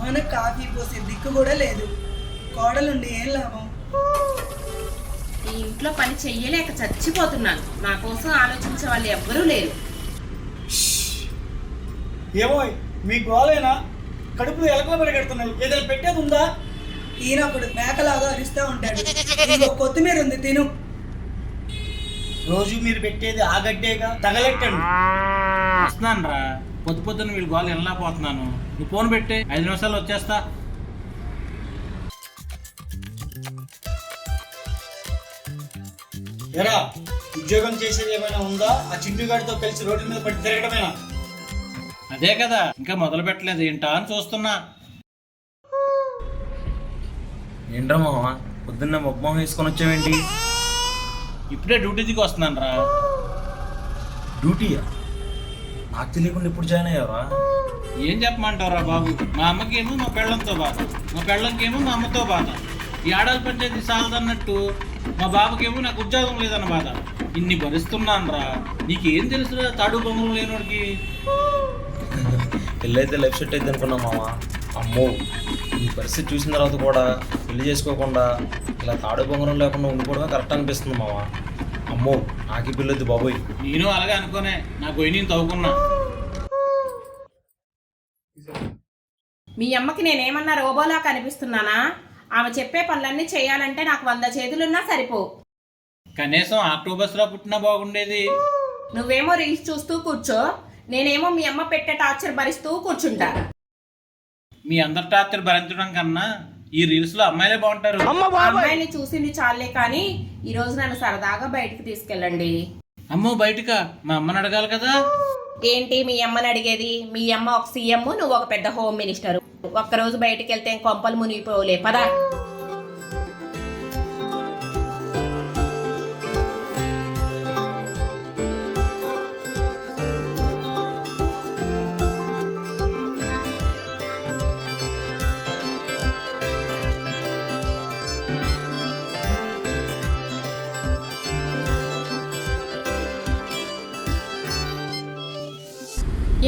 మొహన coffee పోసే దిక్కు కూడా లేదు. కోడలుండి ఏం లాభం? ఈ ఇంట్లో పని చెయ్యలేక చచ్చిపోతున్నాను. నా కోసం ఆలోచించే వాళ్ళు ఎవ్వరూ లేరు. ఏమో మీ గోలైనా కడుపులో ఎలకలు పరిగెడుతున్నాయి, ఏదైనా పెట్టేది ఉందా? ఈయన ఒకడు మేకలాగా అరుస్తూ ఉంటాడు. ఇంకో కొత్తిమీర ఉంది, తిను. రోజు మీరు పెట్టేది ఆ గడ్డేగా, తగలెట్టండి. వస్తున్నాను రా, పొద్దు పొద్దున్న వీళ్ళు గోలు వెళ్ళలేకపోతున్నాను. నువ్వు ఫోన్ పెట్టే, 5 నిమిషాలు వచ్చేస్తా. ఎరా, ఉద్యోగం చేసేది ఏమైనా ఉందా? ఆ చింటుగాడితో కలిసి రోడ్డు మీద పడి తిరగడమేనా? అదే కదా, ఇంకా మొదలు పెట్టలేదు ఏంటా అని చూస్తున్నా. ఏంట్రా మామ పొద్దున్న మొబ్బం వేసుకొని వచ్చావేంటి? ఇప్పుడే డ్యూటీ దిగి వస్తున్నాను రా. డ్యూటీయా? నాకు తెలియకుండా ఎప్పుడు జాయిన్ అయ్యావా? ఏం చెప్పమంటావురా బాబు, మా అమ్మకేమో మా పెళ్ళంతో బాధ, మా పెళ్ళంకేమో మా అమ్మతో బాధ. ఈ ఆడాలి పంచాయతీ సాలదన్నట్టు మా బాబుకేమో నాకు ఉద్యోగం లేదన్న బాధ. ఇన్ని భరిస్తున్నాను రా. నీకేం తెలుసురా తాడు బొమ్మలు లేనోడికి. పెళ్ళైతే లైఫ్ సెట్ అయితే అనుకున్నా మామ. అమ్మో, ఈ పరిస్థితి చూసిన తర్వాత కూడా పెళ్లి చేసుకోకుండా ఇలా తాడు బొంగరం లేకుండా ఉండిపోవడమే కరెక్ట్ అనిపిస్తుంది మామ. అమ్మో, నాకు ఈ పెళ్ళొద్దు బాబోయ్. నేను అలాగే అనుకోనే నా గొయ్యి నేను తవ్వుకున్నా. మీ అమ్మకి నేనేమన్నా రోబోలా కనిపిస్తున్నానా? ఆమె చెప్పే పనులన్నీ చేయాలంటే నాకు 100 చేతులున్నా సరిపో. కనీసం ఆక్టోబస్లో పుట్టినా బాగుండేది. నువ్వేమో రీల్స్ చూస్తూ కూర్చో, నేనేమో మీ అమ్మ పెట్టే టార్చర్ భరిస్తూ కూర్చుంటా. మీ అందరి టార్చర్ భరించడం కన్నా ఈ రీల్స్ లో అమ్మాయిలే బాగుంటారు. అమ్మాయిని చూసింది చాలే కానీ ఈ రోజు నన్ను సరదాగా బయటికి తీసుకెళ్ళండి. అమ్మో బయటకా? మా అమ్మని అడగాలి కదా. ఏంటి మీ అమ్మని అడిగేది? మీ అమ్మ ఒక సీఎం, నువ్వు ఒక పెద్ద హోమ్ మినిస్టర్. ఒక్కరోజు బయటికి వెళ్తే కొంపలు మునిగిపోలే పదా.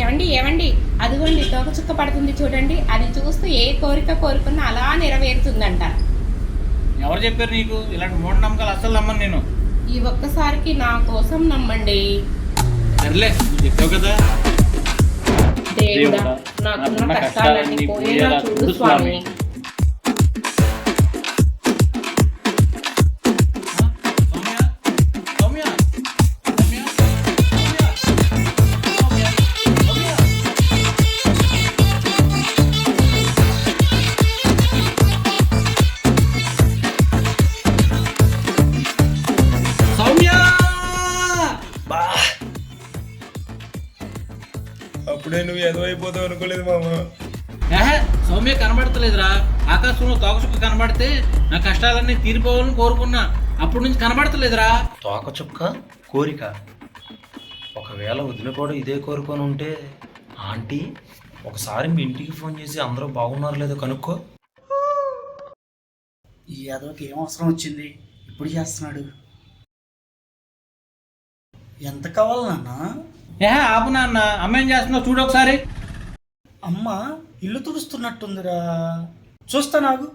ఏమండి ఏమండి, అదిగోండి తోక చుక్క పడుతుంది చూడండి. అది చూస్తూ ఏ కోరిక కోరుకున్నా అలా నెరవేరుతుందంట. ఎవరు చెప్పారు నీకు? ఇలాంటి మూఢనమ్మకాలు అస్సలు నమ్మను నేను. ఈ ఒక్కసారికి నా కోసం నమ్మండి. సర్లే, నువ్వు చెప్పావు కదా. దేవుడా, నాకున్న కష్టాలన్నీ పోయేలా చూడు స్వామి. అప్పుడే నువ్వు ఏదో అయిపోతావు అనుకోలేదు మామ. సౌమ్య కనబడతలేదురా. ఆకాశంలో తోకచుక్క కనబడితే నా కష్టాలన్నీ తీరిపోవాలని కోరుకున్నా. అప్పటి నుంచి కనబడతలేదురా. తోక చుక్క కోరిక. ఒకవేళ వదిన కూడా ఇదే కోరుకొని ఉంటే, ఆంటీ ఒకసారి మీ ఇంటికి ఫోన్ చేసి అందరూ బాగున్నారో లేదో కనుక్కో. ఈ యాదవకి ఏం అవసరం వచ్చింది? ఇప్పుడు చేస్తున్నాడు. ఎంత కావాలి నాన్న? ఆపు నాన్న, అమ్మ ఏం చేస్తున్నావు చూడు ఒకసారి. అమ్మ ఇల్లు తుడుస్తున్నట్టుందిరా, చూస్తా నాకు.